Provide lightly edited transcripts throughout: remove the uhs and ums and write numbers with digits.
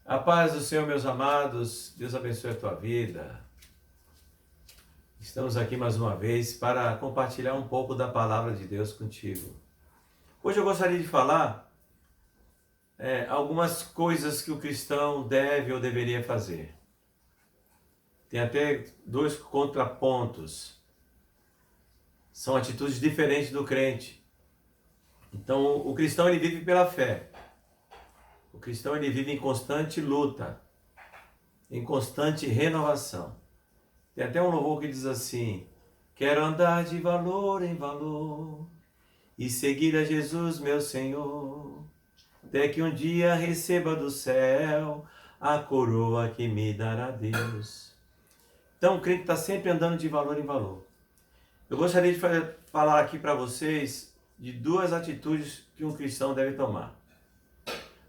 A paz do Senhor, meus amados, Deus abençoe a tua vida. Estamos aqui mais uma vez para compartilhar um pouco da palavra de Deus contigo. Hoje eu gostaria de falar algumas coisas que o cristão deve ou deveria fazer. Tem até dois contrapontos. São atitudes diferentes do crente. Então, o cristão ele vive pela fé. O cristão ele vive em constante luta, em constante renovação. Tem até um louvor que diz assim: quero andar de valor em valor e seguir a Jesus meu Senhor, até que um dia receba do céu a coroa que me dará Deus. Então o crente está sempre andando de valor em valor. Eu gostaria de falar aqui para vocês de duas atitudes que um cristão deve tomar.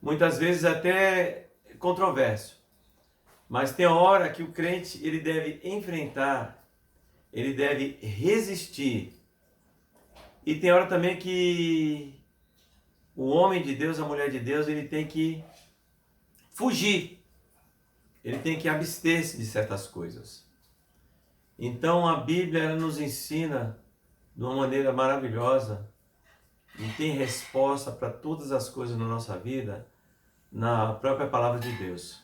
Muitas vezes até controverso, mas tem hora que o crente ele deve enfrentar, ele deve resistir, e tem hora também que o homem de Deus, a mulher de Deus, ele tem que fugir, ele tem que abster-se de certas coisas. Então a Bíblia ela nos ensina de uma maneira maravilhosa e tem resposta para todas as coisas na nossa vida na própria palavra de Deus.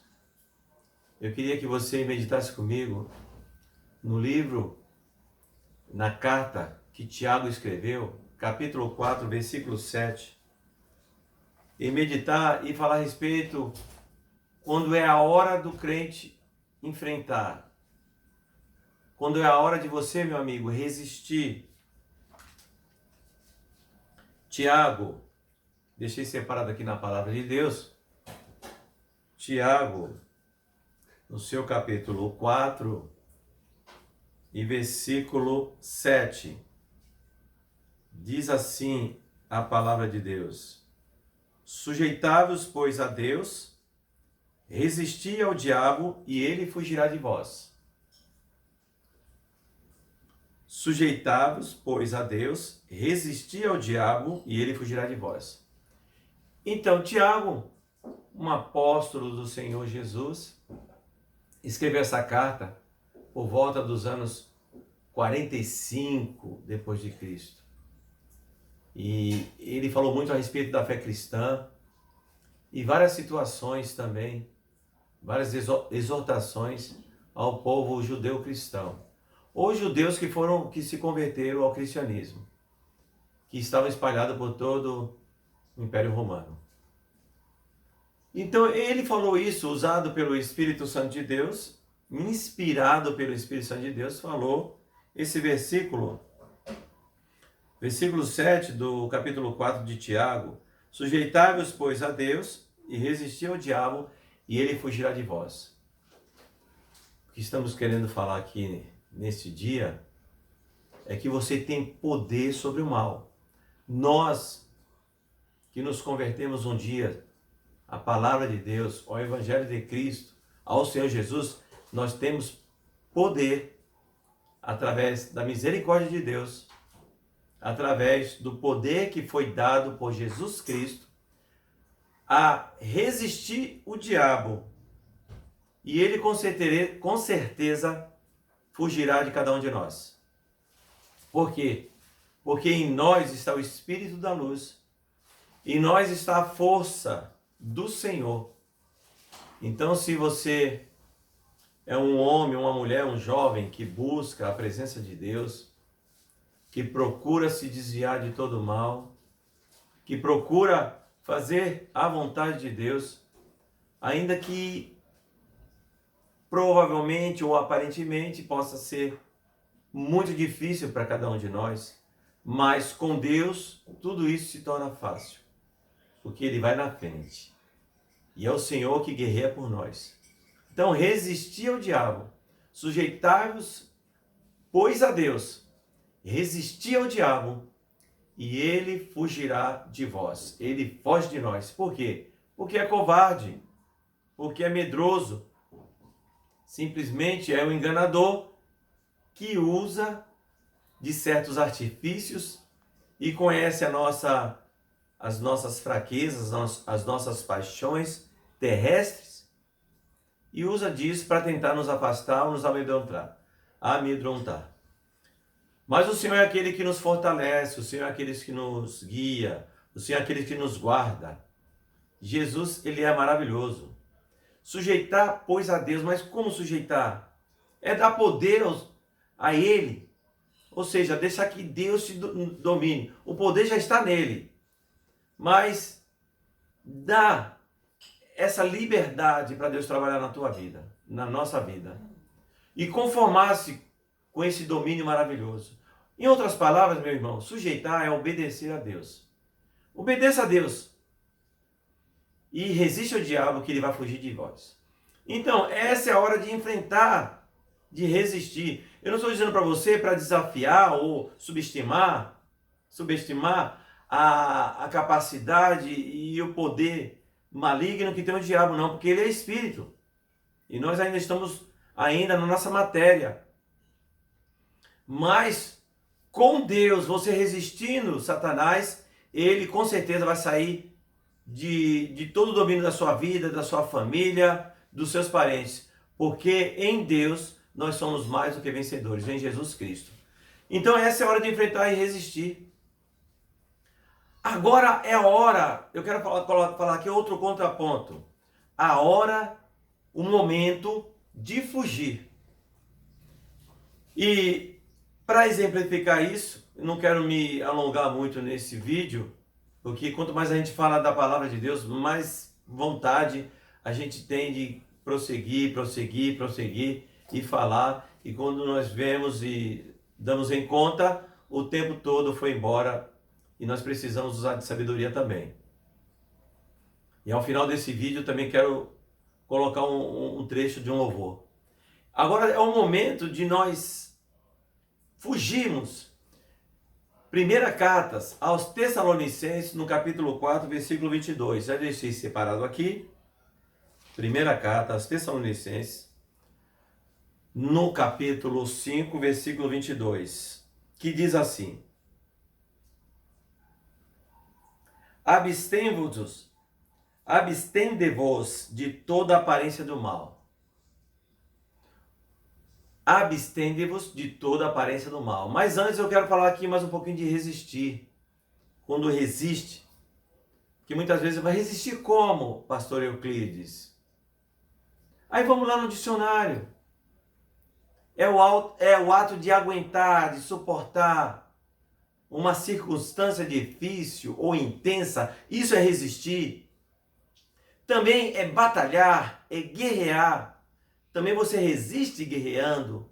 Eu queria que você meditasse comigo no livro, na carta que Tiago escreveu, capítulo 4, versículo 7, e meditar e falar a respeito quando é a hora do crente enfrentar, quando é a hora de você, meu amigo, resistir. Tiago, deixei separado aqui na palavra de Deus, Tiago, no seu capítulo 4 e versículo 7, diz assim a palavra de Deus: sujeitai-vos, pois, a Deus, resisti ao diabo e ele fugirá de vós. Sujeitai-vos, pois, a Deus, resisti ao diabo e ele fugirá de vós. Então, Tiago, um apóstolo do Senhor Jesus, escreveu essa carta por volta dos anos 45 depois de Cristo. E ele falou muito a respeito da fé cristã e várias situações também, várias exortações ao povo judeu cristão, ou judeus que se converteram ao cristianismo, que estavam espalhados por todo o Império Romano. Então ele falou isso, usado pelo Espírito Santo de Deus, inspirado pelo Espírito Santo de Deus, falou esse versículo 7 do capítulo 4 de Tiago: sujeitai-vos, pois, a Deus e resisti ao diabo e ele fugirá de vós. O que estamos querendo falar aqui neste dia é que você tem poder sobre o mal. Nós que nos convertemos um dia à palavra de Deus, ao Evangelho de Cristo, ao Senhor Jesus, nós temos poder através da misericórdia de Deus, através do poder que foi dado por Jesus Cristo, a resistir o diabo. E ele com certeza fugirá de cada um de nós. Por quê? Porque em nós está o Espírito da luz, em nós está a força do Senhor. Então, se você é um homem, uma mulher, um jovem que busca a presença de Deus, que procura se desviar de todo mal, que procura fazer a vontade de Deus, ainda que provavelmente ou aparentemente possa ser muito difícil para cada um de nós, mas com Deus tudo isso se torna fácil, porque Ele vai na frente. E é o Senhor que guerreia por nós. Então, resisti ao diabo, sujeitai-vos, pois, a Deus, resisti ao diabo e ele fugirá de vós. Ele foge de nós. Por quê? Porque é covarde, porque é medroso. Simplesmente é um enganador que usa de certos artifícios e conhece as nossas fraquezas, as nossas paixões terrestres, e usa disso para tentar nos afastar ou nos amedrontar. Mas o Senhor é aquele que nos fortalece, o Senhor é aquele que nos guia, o Senhor é aquele que nos guarda. Jesus, ele é maravilhoso. Sujeitar, pois, a Deus, mas como sujeitar? É dar poder a Ele, ou seja, deixar que Deus te domine. O poder já está nele, mas dá essa liberdade para Deus trabalhar na tua vida, na nossa vida, e conformar-se com esse domínio maravilhoso. Em outras palavras, meu irmão, sujeitar é obedecer a Deus. Obedeça a Deus e resiste ao diabo, que ele vai fugir de vós. Então, essa é a hora de enfrentar, de resistir. Eu não estou dizendo para você para desafiar ou subestimar a capacidade e o poder maligno que tem o diabo, não, porque ele é espírito. E nós ainda estamos na nossa matéria. Mas com Deus, você resistindo Satanás, ele com certeza vai sair de todo o domínio da sua vida, da sua família, dos seus parentes. Porque em Deus nós somos mais do que vencedores, em Jesus Cristo. Então essa é a hora de enfrentar e resistir. Agora é a hora, eu quero falar aqui outro contraponto. A hora, o momento de fugir. E para exemplificar isso, eu não quero me alongar muito nesse vídeo, porque quanto mais a gente fala da palavra de Deus, mais vontade a gente tem de prosseguir e falar. E quando nós vemos e damos em conta, o tempo todo foi embora e nós precisamos usar de sabedoria também. E ao final desse vídeo também quero colocar um trecho de um louvor. Agora é o momento de nós fugirmos. Primeira carta aos Tessalonicenses, no capítulo 4, versículo 22. Já deixei separado aqui. Primeira carta aos Tessalonicenses, no capítulo 5, versículo 22, que diz assim: abstende-vos de toda aparência do mal. Abstende-vos de toda aparência do mal. Mas antes eu quero falar aqui mais um pouquinho de resistir. Quando resiste, que muitas vezes vai resistir como, pastor Euclides? Aí vamos lá no dicionário. É o ato de aguentar, de suportar uma circunstância difícil ou intensa. Isso é resistir. Também é batalhar, é guerrear. Também você resiste guerreando.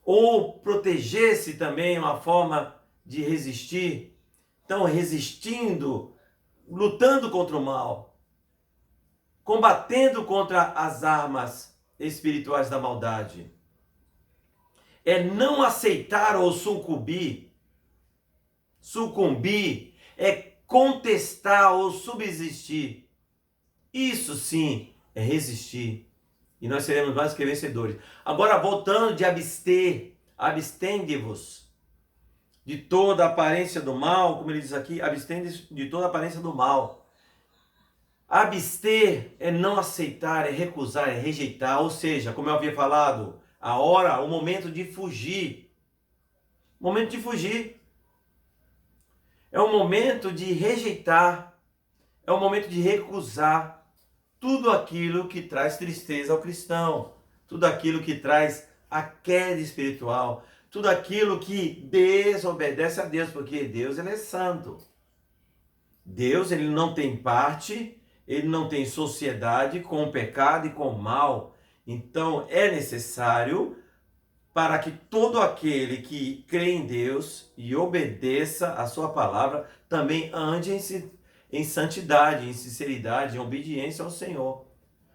Ou proteger-se também é uma forma de resistir. Então, resistindo, lutando contra o mal, combatendo contra as armas espirituais da maldade. É não aceitar ou sucumbir. Sucumbir é contestar ou subsistir. Isso sim é resistir. E nós seremos mais que vencedores. Agora, voltando de abster, abstende-vos de toda aparência do mal, como ele diz aqui, abstende de toda aparência do mal. Abster é não aceitar, é recusar, é rejeitar, ou seja, como eu havia falado, a hora, o momento de fugir. Momento de fugir. É o momento de rejeitar, é o momento de recusar tudo aquilo que traz tristeza ao cristão, tudo aquilo que traz a queda espiritual, tudo aquilo que desobedece a Deus, porque Deus, ele é santo. Deus, ele não tem parte, ele não tem sociedade com o pecado e com o mal. Então é necessário para que todo aquele que crê em Deus e obedeça a sua palavra também ande em santidade, em sinceridade, em obediência ao Senhor.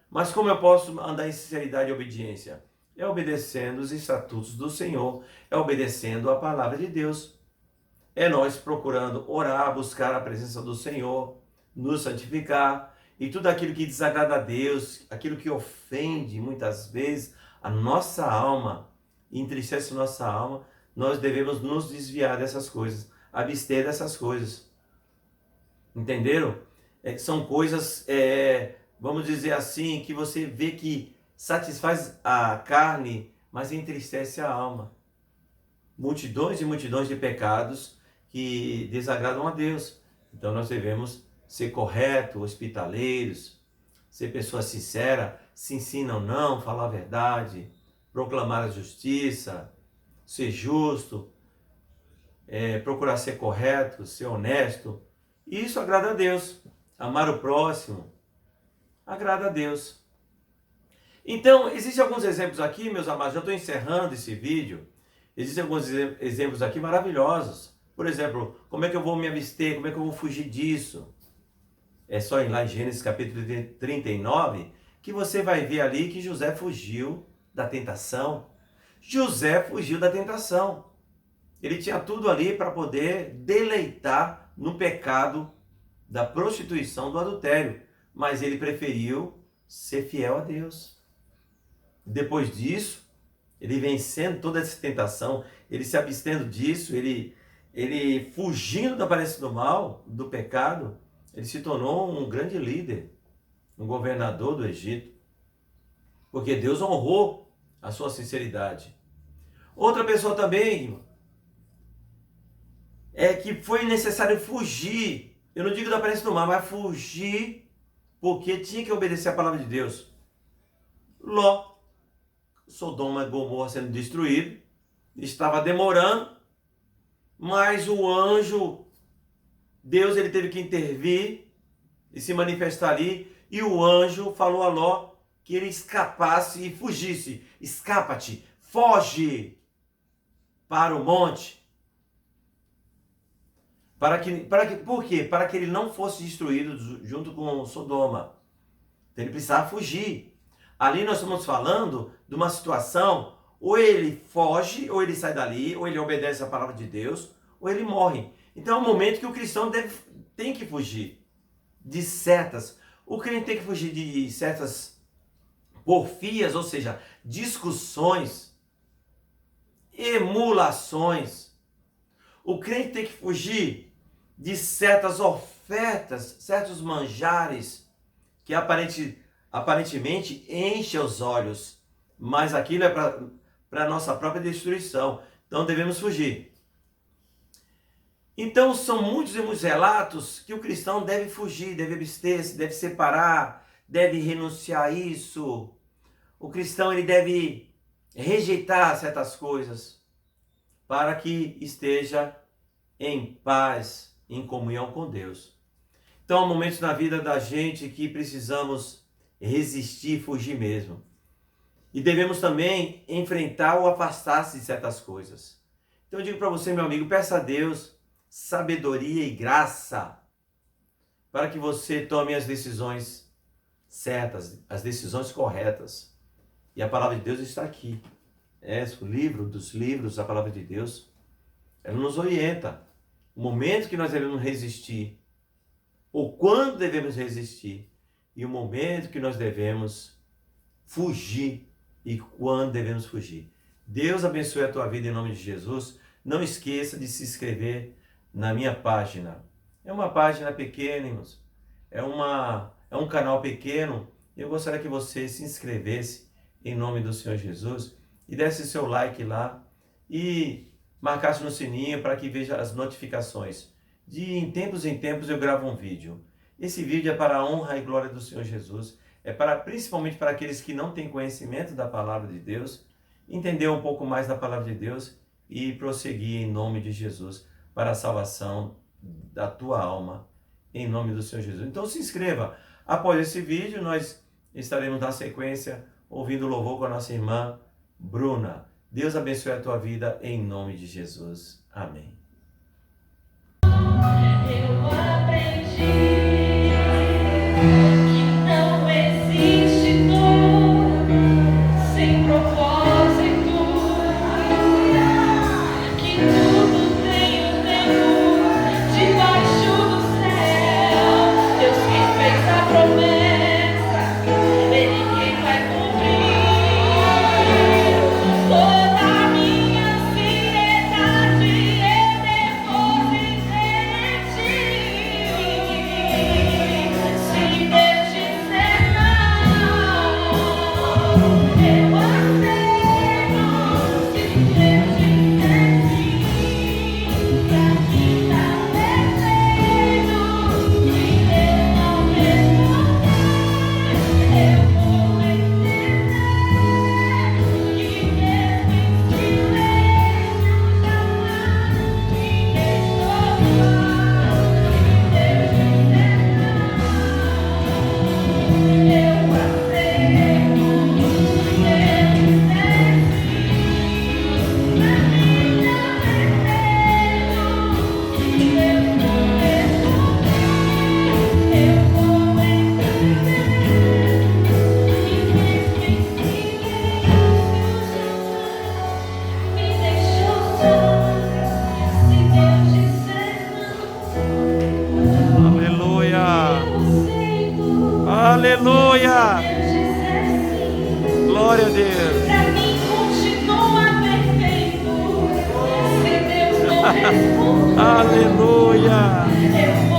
Mas como eu posso andar em sinceridade e obediência? É obedecendo os estatutos do Senhor, é obedecendo a palavra de Deus. É nós procurando orar, buscar a presença do Senhor, nos santificar, e tudo aquilo que desagrada a Deus, aquilo que ofende muitas vezes a nossa alma, entristece nossa alma, nós devemos nos desviar dessas coisas, abster dessas coisas. Entenderam? São coisas vamos dizer assim, que você vê que satisfaz a carne, mas entristece a alma. Multidões e multidões de pecados que desagradam a Deus. Então nós devemos ser corretos, hospitaleiros, ser pessoa sincera, se ensina ou não, falar a verdade, proclamar a justiça, ser justo, procurar ser correto, ser honesto. Isso agrada a Deus. Amar o próximo agrada a Deus. Então, existem alguns exemplos aqui, meus amados, já estou encerrando esse vídeo. Existem alguns exemplos aqui maravilhosos. Por exemplo, como é que eu vou me abster? Como é que eu vou fugir disso? É só ir lá em Gênesis capítulo 39 que você vai ver ali que José fugiu da tentação. José fugiu da tentação. Ele tinha tudo ali para poder deleitar no pecado da prostituição, do adultério. Mas ele preferiu ser fiel a Deus. Depois disso, ele vencendo toda essa tentação, ele se abstendo disso, ele fugindo da aparência do mal, do pecado, ele se tornou um grande líder, um governador do Egito, porque Deus honrou a sua sinceridade. Outra pessoa também é que foi necessário fugir, eu não digo da aparência do mal, mas fugir porque tinha que obedecer a palavra de Deus. Ló, Sodoma e Gomorra sendo destruído, estava demorando, mas o anjo, Deus, ele teve que intervir e se manifestar ali, e o anjo falou a Ló que ele escapasse e fugisse. Escapa-te, foge para o monte. Por quê? Para que ele não fosse destruído junto com Sodoma. Então ele precisava fugir. Ali nós estamos falando de uma situação, ou ele foge, ou ele sai dali, ou ele obedece a palavra de Deus, ou ele morre. Então é um momento que o cristão tem que fugir de setas. O crente tem que fugir de certas porfias, ou seja, discussões, emulações. O crente tem que fugir de certas ofertas, certos manjares que aparentemente enche os olhos, mas aquilo é para a nossa própria destruição. Então devemos fugir. Então são muitos e muitos relatos que o cristão deve fugir, deve abster-se, deve separar, deve renunciar a isso. O cristão ele deve rejeitar certas coisas para que esteja em paz, em comunhão com Deus. Então há momentos na vida da gente que precisamos resistir, fugir mesmo. E devemos também enfrentar ou afastar-se de certas coisas. Então eu digo para você, meu amigo, peça a Deus sabedoria e graça para que você tome as decisões certas, as decisões corretas. E a palavra de Deus está aqui. O livro dos livros, a palavra de Deus, ela nos orienta. O momento que nós devemos resistir, ou quando devemos resistir, e o momento que nós devemos fugir, e quando devemos fugir. Deus abençoe a tua vida em nome de Jesus. Não esqueça de se inscrever na minha página. É uma página pequena, irmãos. É um canal pequeno. Eu gostaria que você se inscrevesse em nome do Senhor Jesus e desse seu like lá e marcasse no sininho para que veja as notificações. Em tempos eu gravo um vídeo. Esse vídeo é para a honra e glória do Senhor Jesus. É principalmente para aqueles que não têm conhecimento da palavra de Deus, entender um pouco mais da palavra de Deus e prosseguir em nome de Jesus para a salvação da tua alma, em nome do Senhor Jesus. Então se inscreva. Após esse vídeo, nós estaremos na sequência ouvindo louvor com a nossa irmã Bruna. Deus abençoe a tua vida em nome de Jesus. Amém. Eu aprendi que não existe dor sem propósito, que tudo tem um tempo debaixo do céu. Deus que fez a promessa, Ele que vai cumprir. Toda a minha ansiedade eu depositei em Ti. Se Deus Aleluia. Deus disser sim, Glória a Deus. pra mim continua perfeito. Se Deus não responde, Aleluia. eu